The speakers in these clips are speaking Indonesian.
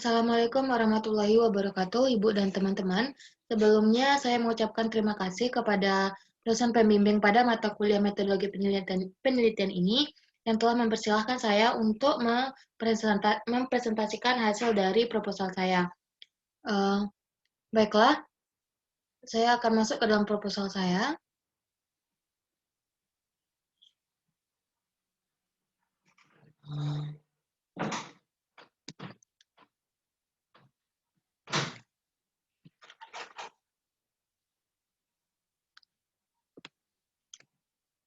Assalamualaikum warahmatullahi wabarakatuh, Ibu dan teman-teman. Sebelumnya, saya mengucapkan terima kasih kepada dosen pembimbing pada mata kuliah metodologi penelitian ini yang telah mempersilahkan saya untuk mempresentasikan hasil dari proposal saya. Baiklah, saya akan masuk ke dalam proposal saya.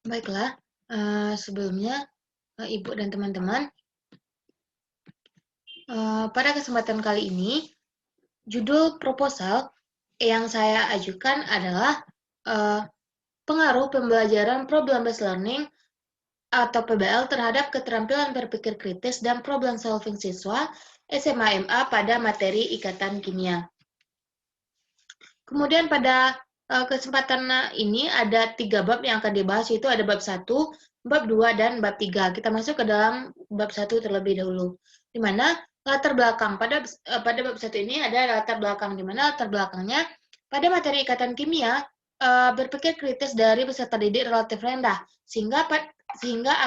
Baiklah, sebelumnya, Ibu dan teman-teman, pada kesempatan kali ini, judul proposal yang saya ajukan adalah pengaruh pembelajaran problem-based learning atau PBL terhadap keterampilan berpikir kritis dan problem solving siswa SMA-MA pada materi ikatan kimia. Kemudian pada kesempatan ini ada 3 bab yang akan dibahas, yaitu ada bab 1, bab 2, dan bab 3. Kita masuk ke dalam bab 1 terlebih dahulu, di mana latar belakang pada bab 1 ini ada latar belakang, di mana latar belakangnya pada materi ikatan kimia berpikir kritis dari peserta didik relatif rendah, sehingga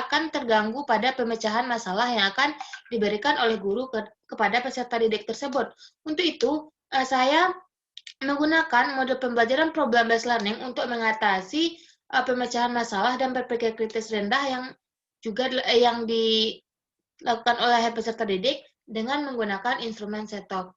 akan terganggu pada pemecahan masalah yang akan diberikan oleh guru kepada peserta didik tersebut. Untuk itu, saya menggunakan model pembelajaran problem-based learning untuk mengatasi pemecahan masalah dan berpikir kritis rendah yang dilakukan oleh peserta didik dengan menggunakan instrumen SETOK.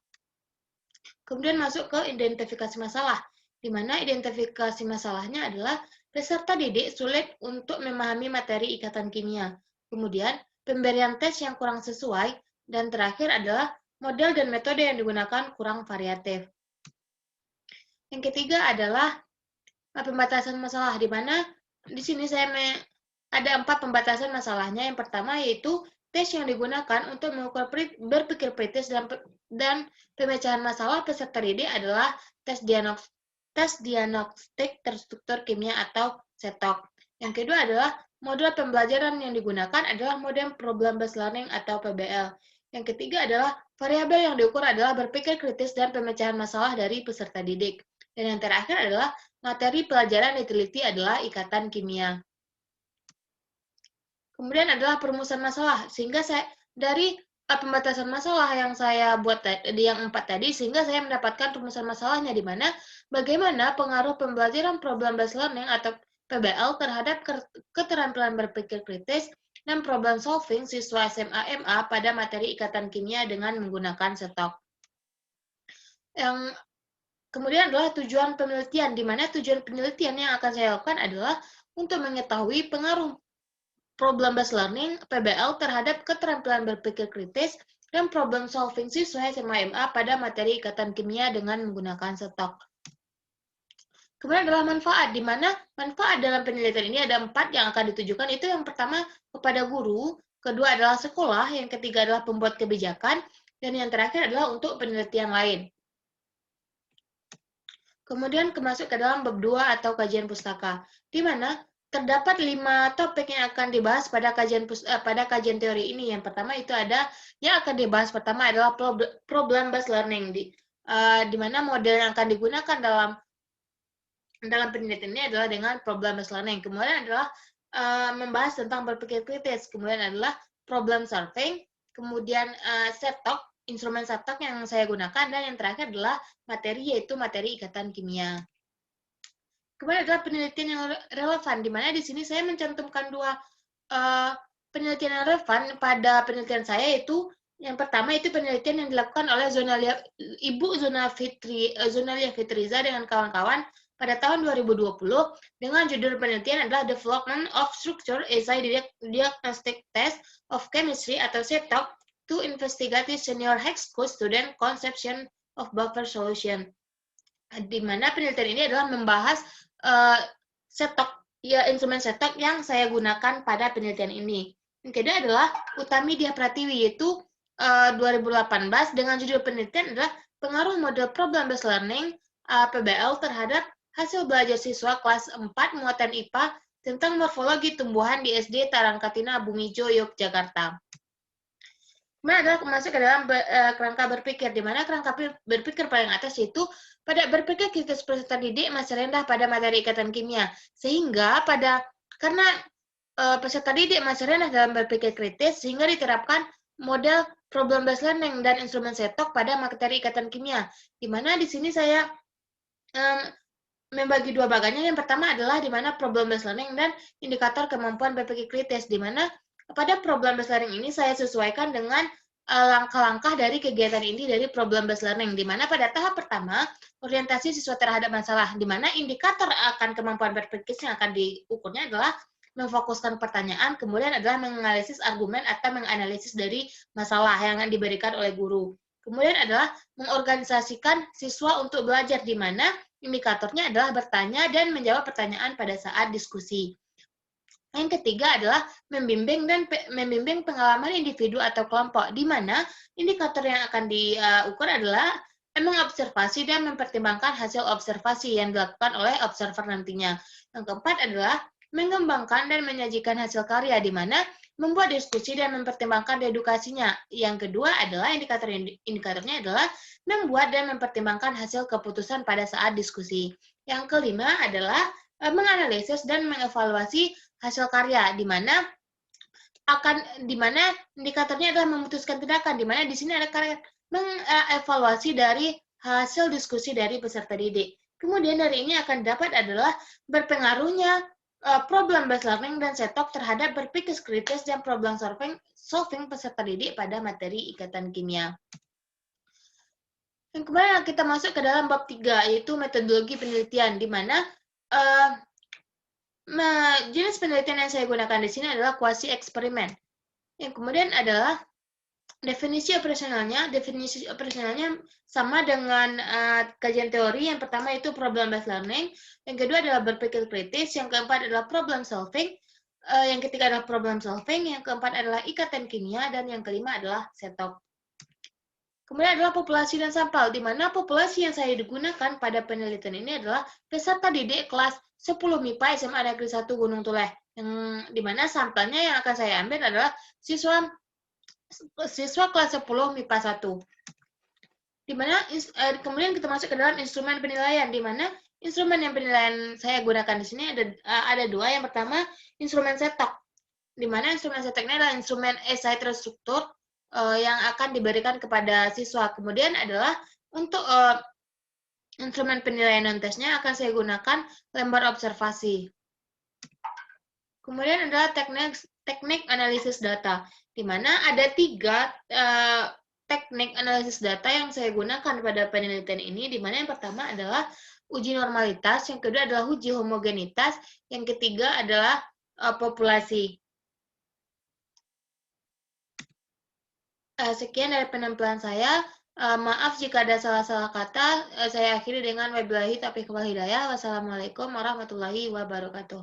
Kemudian masuk ke identifikasi masalah, di mana identifikasi masalahnya adalah peserta didik sulit untuk memahami materi ikatan kimia. Kemudian, pemberian tes yang kurang sesuai, dan terakhir adalah model dan metode yang digunakan kurang variatif. Yang ketiga adalah pembatasan masalah, di mana di sini ada 4 pembatasan masalahnya. Yang pertama yaitu tes yang digunakan untuk mengukur berpikir kritis dan pemecahan masalah peserta didik adalah tes diagnostik terstruktur kimia atau SETOK. Yang kedua adalah model pembelajaran yang digunakan adalah model problem-based learning atau PBL. Yang ketiga adalah variabel yang diukur adalah berpikir kritis dan pemecahan masalah dari peserta didik. Dan yang terakhir adalah materi pelajaran diteliti adalah ikatan kimia. Kemudian adalah perumusan masalah, sehingga dari pembatasan masalah yang saya buat yang 4 tadi, sehingga saya mendapatkan rumusan masalahnya, di mana bagaimana pengaruh pembelajaran problem-based learning atau PBL terhadap keterampilan berpikir kritis dan problem solving siswa SMA-MA pada materi ikatan kimia dengan menggunakan SETOK. Kemudian adalah tujuan penelitian, di mana tujuan penelitian yang akan saya lakukan adalah untuk mengetahui pengaruh problem-based learning (PBL) terhadap keterampilan berpikir kritis dan problem solving siswa SMA-MA pada materi ikatan kimia dengan menggunakan SETOK. Kemudian adalah manfaat, di mana manfaat dalam penelitian ini ada 4 yang akan ditujukan. Itu yang pertama kepada guru, kedua adalah sekolah, yang ketiga adalah pembuat kebijakan, dan yang terakhir adalah untuk penelitian lain. Kemudian masuk ke dalam bab 2 atau kajian pustaka, di mana terdapat 5 topik yang akan dibahas pada kajian teori ini. Yang pertama itu yang akan dibahas pertama adalah problem-based learning, di mana model yang akan digunakan dalam penelitian ini adalah dengan problem-based learning. Kemudian adalah membahas tentang berpikir kritis, kemudian adalah problem solving, kemudian SETOK, instrumen SETOK yang saya gunakan, dan yang terakhir adalah yaitu materi ikatan kimia. Kemudian adalah penelitian yang relevan, di mana di sini saya mencantumkan 2 penelitian yang relevan pada penelitian saya, yaitu yang pertama itu penelitian yang dilakukan oleh Ibu Zonalia Fitriza dengan kawan-kawan pada tahun 2020 dengan judul penelitian adalah Development of Structure Essay Diagnostic Test of Chemistry atau SETOK to Investigate Senior High School Student Conception of Buffer Solution, di mana penelitian ini adalah membahas instrumen SETOK yang saya gunakan pada penelitian ini. Yang kedua adalah Utami Dia Pratiwi, yaitu 2018 dengan judul penelitian adalah pengaruh model problem-based learning PBL terhadap hasil belajar siswa kelas 4 muatan IPA tentang morfologi tumbuhan di SD Tarangkatina Bumijo, Yogyakarta. Kemudian adalah masuk ke dalam kerangka berpikir, di mana kerangka berpikir paling atas itu pada berpikir kritis peserta didik masih rendah pada materi ikatan kimia. Sehingga karena peserta didik masih rendah dalam berpikir kritis, sehingga diterapkan model problem based learning dan instrumen setok pada materi ikatan kimia. Di mana di sini saya membagi dua bagiannya. Yang pertama adalah di mana problem based learning dan indikator kemampuan berpikir kritis, di mana pada problem based learning ini saya sesuaikan dengan langkah-langkah dari kegiatan ini dari problem based learning, di mana pada tahap pertama orientasi siswa terhadap masalah, di mana indikator akan kemampuan berpikir yang akan diukurnya adalah memfokuskan pertanyaan, kemudian adalah menganalisis argumen atau menganalisis dari masalah yang diberikan oleh guru. Kemudian adalah mengorganisasikan siswa untuk belajar, di mana indikatornya adalah bertanya dan menjawab pertanyaan pada saat diskusi. Yang ketiga adalah membimbing pengalaman individu atau kelompok, di mana indikator yang akan diukur adalah mengobservasi dan mempertimbangkan hasil observasi yang dilakukan oleh observer nantinya. Yang keempat adalah mengembangkan dan menyajikan hasil karya, di mana membuat diskusi dan mempertimbangkan edukasinya. Yang kedua adalah indikatornya adalah membuat dan mempertimbangkan hasil keputusan pada saat diskusi. Yang kelima adalah menganalisis dan mengevaluasi hasil karya, di mana indikatornya adalah memutuskan tindakan, di mana di sini ada mengevaluasi dari hasil diskusi dari peserta didik. Kemudian dari ini akan dapat adalah berpengaruhnya problem based learning dan setok terhadap berpikir kritis dan problem solving peserta didik pada materi ikatan kimia. Yang kemudian kita masuk ke dalam bab 3, yaitu metodologi penelitian, di mana jenis penelitian yang saya gunakan di sini adalah kuasi eksperimen. Yang kemudian adalah definisi operasionalnya. Definisi operasionalnya sama dengan kajian teori. Yang pertama itu problem based learning, yang kedua adalah berpikir kritis, yang keempat adalah problem solving, yang ketiga adalah problem solving, yang keempat adalah ikatan kimia, dan yang kelima adalah setok. Kemudian adalah populasi dan sampel, di mana populasi yang saya digunakan pada penelitian ini adalah peserta didik kelas 10 MIPA SMA Negeri 1 Gunung Tuleh, yang dimana sampelnya yang akan saya ambil adalah siswa kelas 10 MIPA 1. Dimana kemudian kita masuk ke dalam instrumen penilaian, di mana instrumen yang penilaian saya gunakan di sini ada dua. Yang pertama instrumen setok, di mana instrumen setok ini adalah instrumen esai terstruktur yang akan diberikan kepada siswa. Kemudian adalah untuk instrumen penilaian non-tesnya akan saya gunakan lembar observasi. Kemudian adalah teknik analisis data, di mana ada 3 teknik analisis data yang saya gunakan pada penelitian ini, di mana yang pertama adalah uji normalitas, yang kedua adalah uji homogenitas, yang ketiga adalah populasi. Sekian dari penampilan saya. Maaf jika ada salah-salah kata. Saya akhiri dengan wabillahi taufiq wal hidayah. Wassalamualaikum warahmatullahi wabarakatuh.